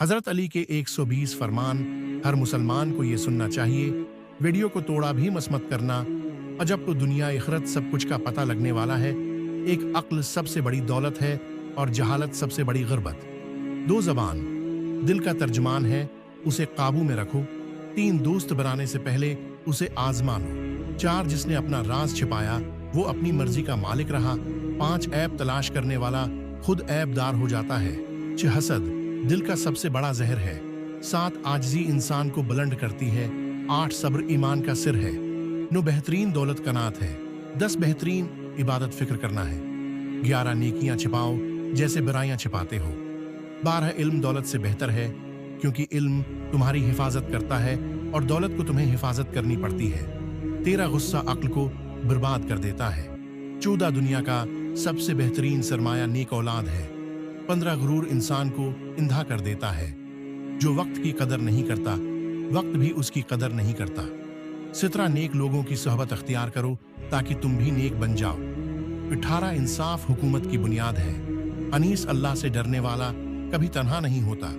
हजरत अली के 120 फरमान हर मुसलमान को ये सुनना चाहिए। वीडियो को तोड़ा भी मत करना। अजब तो दुनिया आखिरत सब कुछ का पता लगने वाला है। एक अक्ल सबसे बड़ी दौलत है और जहालत सबसे बड़ी गुर्बत। 2 ज़बान दिल का तर्जमान है, उसे काबू में रखो। 3 दोस्त बनाने से पहले उसे आजमा लो। 4 जिसने अपना राज छिपाया वो अपनी मर्जी का मालिक रहा। 5 ऐब तलाश करने वाला खुद ऐबदार हो जाता है। 6 हसद दिल का सबसे बड़ा जहर है। 7 आजिज़ी इंसान को बुलंद करती है। 8 सब्र ईमान का सिर है। 9 बेहतरीन दौलत कनात है। 10 बेहतरीन इबादत फिक्र करना है। 11 नेकियां छिपाओ जैसे बुराइयां छिपाते हो। 12 इल्म दौलत से बेहतर है, क्योंकि इल्म तुम्हारी हिफाजत करता है और दौलत को तुम्हें हिफाजत करनी पड़ती है। 13 गुस्सा अक्ल को बर्बाद कर देता है। 14 दुनिया का सबसे बेहतरीन सरमाया नेक औलाद है। 15 गुरूर इंसान को इंधा कर देता है। जो वक्त की कदर नहीं करता, वक्त भी उसकी कदर नहीं करता। 17 नेक लोगों की सोहबत अख्तियार करो ताकि तुम भी नेक बन जाओ। 18 इंसाफ हुकूमत की बुनियाद है। अनीस अल्लाह से डरने वाला कभी तन्हा नहीं होता।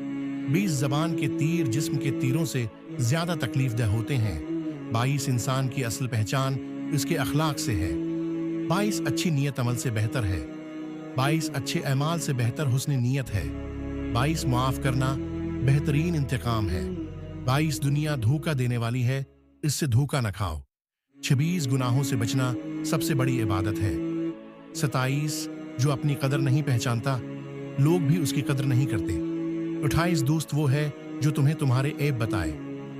20 ज़बान के तीर जिस्म के तीरों से ज्यादा तकलीफ दह होते हैं। 22 इंसान की असल पहचान उसके अखलाक से है। 22 अच्छी नीयत अमल से बेहतर है। 22 अच्छे अमाल से बेहतर हुस्न नीयत है। 22 मुआफ करना बेहतरीन इंतकाम है। 22 दुनिया धोखा देने वाली है, इससे धोखा न खाओ। 26 गुनाहों से बचना सबसे बड़ी इबादत है। 27 जो अपनी कदर नहीं पहचानता, लोग भी उसकी कदर नहीं करते। 28 दोस्त वो है जो तुम्हें तुम्हारे ऐब बताए।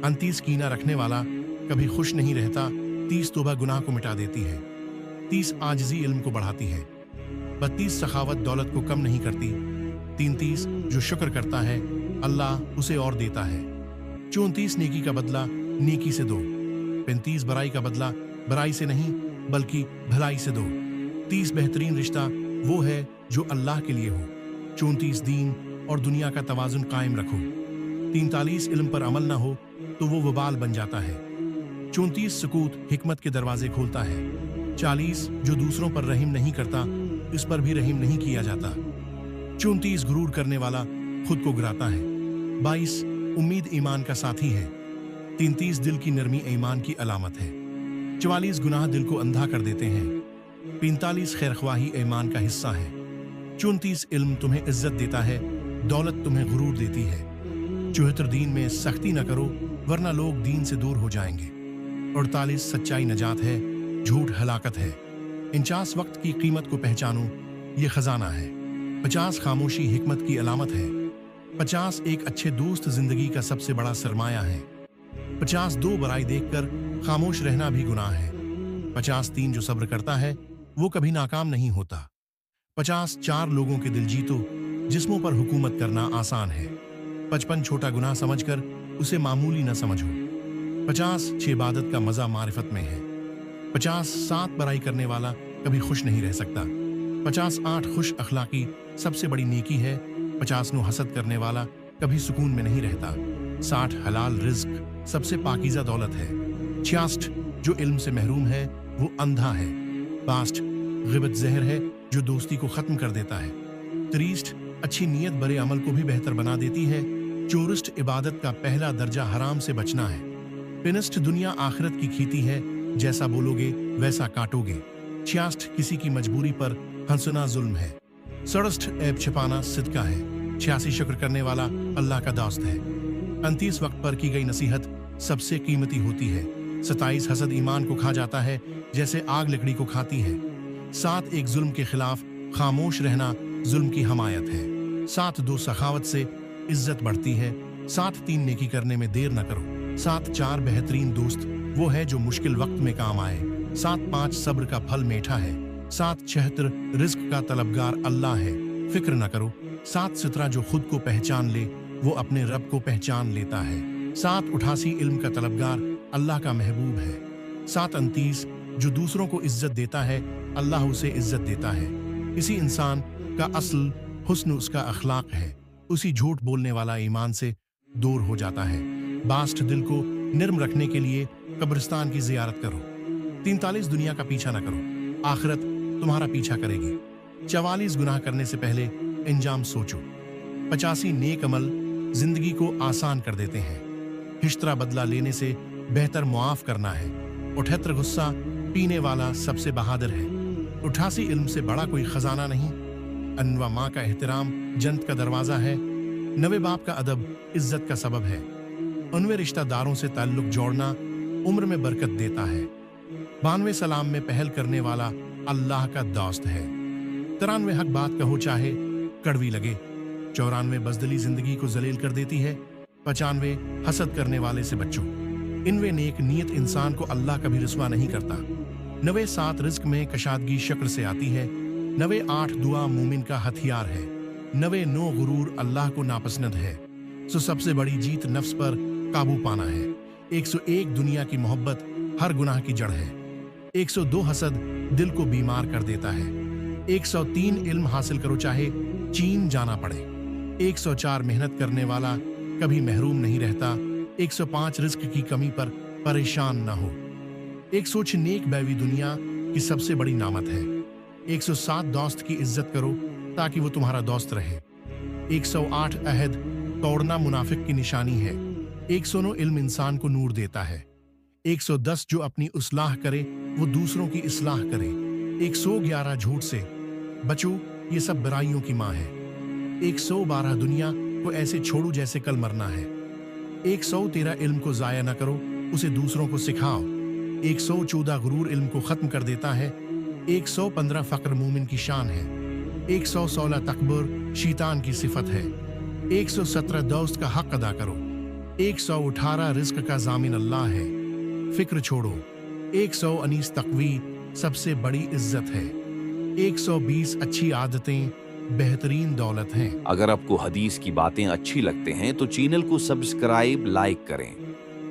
29 कीना रखने वाला कभी खुश नहीं रहता। 30 तौबा गुनाह को मिटा देती है। 30 आजिज़ी इल्म को बढ़ाती है। 32 सखावत दौलत को कम नहीं करती। 33 जो शुक्र करता है अल्लाह उसे और देता है। 34 नेकी का बदला नेकी से दो। 35 बुराई का बदला बुराई से नहीं बल्कि भलाई से दो। 30 बेहतरीन रिश्ता वो है जो अल्लाह के लिए हो। 34 दीन और दुनिया का तवाजुन कायम रखो। 43 इल्म पर अमल ना हो तो वो वबाल बन जाता है। 34 सुकूत हिकमत के दरवाजे खोलता है। 40 जो दूसरों पर रहम नहीं करता, इस पर भी रहम नहीं किया जाता। 34 गुरूर करने वाला खुद को गिराता है। 22 उम्मीद ईमान का साथी है। 33 दिल की नरमी ईमान की अलामत है। 44 गुनाह दिल को अंधा कर देते हैं। 45 खैरख्वाही ईमान का हिस्सा है। 34 इल्म तुम्हें इज्जत देता है, दौलत तुम्हें गुरूर देती है। 74 दीन में सख्ती न करो वरना लोग दीन से दूर हो जाएंगे। 48 सच्चाई नजात है, झूठ हलाकत है। 49 वक्त की कीमत को पहचानो, ये खजाना है। 50 खामोशी हिकमत की अलामत है। 50 एक अच्छे दोस्त जिंदगी का सबसे बड़ा सरमाया है। 50 दो बुराई देखकर खामोश रहना भी गुनाह है। 50 3 जो सब्र करता है वो कभी नाकाम नहीं होता। 50 4 लोगों के दिल जीतो, जिस्मों पर हुकूमत करना आसान है। 55 छोटा गुनाह समझकर उसे मामूली न समझो। 50 6 इबादत का मजा मारिफत में है। 50 7 बुराई करने वाला कभी खुश नहीं रह सकता। 50 8 खुश अखलाकी सबसे बड़ी नेकी है। 50 9 हसद करने वाला कभी सुकून में नहीं रहता। 60 हलाल रिज्क सबसे पाकीज़ा दौलत है। 66 जो इल्म से महरूम है वो अंधा है। 62 गिबत जहर है जो दोस्ती को खत्म कर देता है। 63 अच्छी नीयत बड़े अमल को भी बेहतर बना देती है। 64 इबादत का पहला दर्जा हराम से बचना है। 65 दुनिया आखिरत की खेती है, जैसा बोलोगे वैसा काटोगे। 66 किसी की मजबूरी पर हंसना जुल्म है। 67 ऐब छिपाना सिदका है। 86 शुक्र करने वाला अल्लाह का दोस्त है। 29 वक्त पर की गई नसीहत सबसे कीमती होती है। 27 हसद ईमान को खा जाता है जैसे आग लकड़ी को खाती है। 7 एक जुल्म के खिलाफ खामोश रहना जुल्म की हमायत है। 7 2 सखावत से इज्जत बढ़ती है। 7 3 नेकी करने में देर न करो। 7 4 बेहतरीन दोस्त वो है जो मुश्किल वक्त में काम आए। 7 5 सब्र का फल मीठा है। 7 76 रिज्क का तलबगार अल्लाह है, फिक्र न करो। 7 17 जो खुद को पहचान ले वो अपने रब को पहचान लेता है। 7 88 इल्म का तलबगार अल्लाह का महबूब है। 7 29 जो दूसरों को इज्जत देता है अल्लाह उसे इज्जत देता है। इसी इंसान का असल हुस्न उसका अखलाक है। उसी झूठ बोलने वाला ईमान से दूर हो जाता है। 62 दिल को निर्म रखने के लिए कब्रिस्तान की जियारत करो। 43 दुनिया का पीछा न करो, आखिरत तुम्हारा पीछा करेगी। 44 गुनाह करने से पहले इंजाम सोचो। 85 नेक अमल जिंदगी को आसान कर देते हैं। हिश्तरा बदला लेने से बेहतर मुआफ करना है। 78 गुस्सा पीने वाला सबसे बहादुर है। 88 इल्म से बड़ा कोई खजाना नहीं। 90 माँ का एहतराम जन्नत का दरवाजा है। 90 बाप का अदब इज्जत का सबब है। 90 रिश्तेदारों से ताल्लुक जोड़ना उम्र में बरकत देता है। 92 सलाम में पहल करने वाला अल्लाह का दोस्त है। 93 हक बात कहो चाहे कड़वी लगे। 94 बजदली जिंदगी को जलील कर देती है। 95 हसद करने वाले से बचो। 90 नेक नीयत इंसान को अल्लाह कभी रुस्वा नहीं करता। 90 7 रिज्क में कशादगी शक्र से आती है। 90 8 दुआ मोमिन का हथियार है। 90 9 गुरूर अल्लाह को नापसंद है। सो सबसे बड़ी जीत नफ्स पर काबू पाना है। 101 दुनिया की मोहब्बत हर गुनाह की जड़ है। 102 हसद दिल को बीमार कर देता है। 103 इल्म हासिल करो चाहे चीन जाना पड़े। 104 मेहनत करने वाला कभी महरूम नहीं रहता। 105 रिस्क की कमी पर परेशान न हो। 106 नेक बैवी दुनिया की सबसे बड़ी नामत है। 107 दोस्त की इज्जत करो ताकि वो तुम्हारा दोस्त रहे। 108 अहद तोड़ना मुनाफिक की निशानी है। 109 इल्म इंसान को नूर देता है। 110 जो अपनी उस्लाह करे वो दूसरों की इस्लाह करे। 111 झूठ से बचो, ये सब बुराइयों की माँ है। 112 दुनिया को ऐसे छोड़ो जैसे कल मरना है। 113 इल्म को जाया न करो, उसे दूसरों को सिखाओ। 114 गुरूर इल्म को खत्म कर देता है। 115 फक्र मूमिन की शान है। 116 तकबर शैतान की सिफत है। 117 दोस्त का हक अदा करो। 118 रिज्क का जामिन अल्लाह है, फिक्र छोड़ो। 119 तकवी सबसे बड़ी इज्जत है। 120 अच्छी आदतें बेहतरीन दौलत हैं। अगर आपको हदीस की बातें अच्छी लगते हैं तो चैनल को सब्सक्राइब, लाइक करें,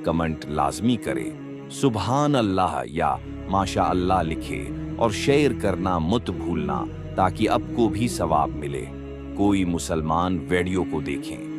कमेंट लाजमी करें, सुभान अल्लाह या माशा अल्लाह लिखे और शेयर करना मत भूलना ताकि आपको भी सवाब मिले। कोई मुसलमान वीडियो को देखें।